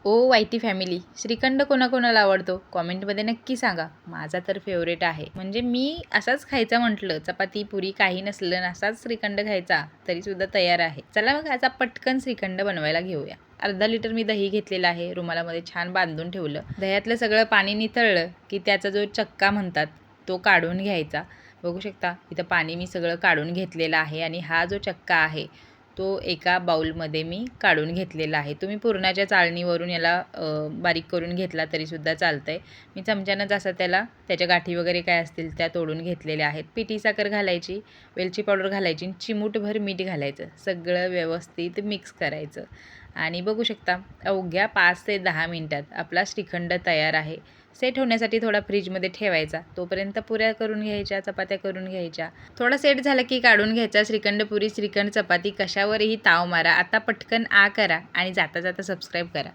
ओ YT family, shrikhand कोणाकोणाला आवडतो कॉमेंटमध्ये नक्की सांगा. माझा तर फेवरेट आहे. म्हणजे मी असाच खायचा म्हटलं, चपाती पुरी काही नसलं आणि असाच श्रीखंड खायचा तरीसुद्धा तयार आहे. चला मग आता पटकन श्रीखंड बनवायला घेऊया. अर्धा लिटर मी दही घेतलेलं आहे, रुमालामध्ये छान बांधून ठेवलं. दह्यातलं सगळं पाणी निथळलं की त्याचा जो चक्का म्हणतात तो काढून घ्यायचा. बघू शकता इथं पाणी मी सगळं काढून घेतलेलं आहे आणि हा जो चक्का आहे तो एका बाउलमध्ये मी काढून घेतलेला आहे. तुम्ही पुरणाच्या चाळणीवरून याला बारीक करून घेतला तरीसुद्धा चालतं आहे. मी चमच्यानंच असं त्याच्या गाठी वगैरे काय असतील त्या तोडून घेतलेल्या आहेत. पिठी साखर घालायची, वेलची पावडर घालायची आणि चिमूटभर मीठ घालायचं. सगळं व्यवस्थित मिक्स करायचं आणि बघू शकता अवघ्या 5 ते 10 मिनटात आपला श्रीखंड तयार आहे. सेट होण्यासाठी थोडा फ्रीजमध्ये ठेवायचा. तोपर्यंत पुऱ्या करून घ्यायच्या, चपात्या करून घ्यायच्या. थोडा सेट झाला की काढून घ्यायचा. श्रीखंड पुरी, श्रीखंड चपाती कशावरही ताव मारा. आता पटकन करा आणि जाता जाता सबस्क्राईब करा.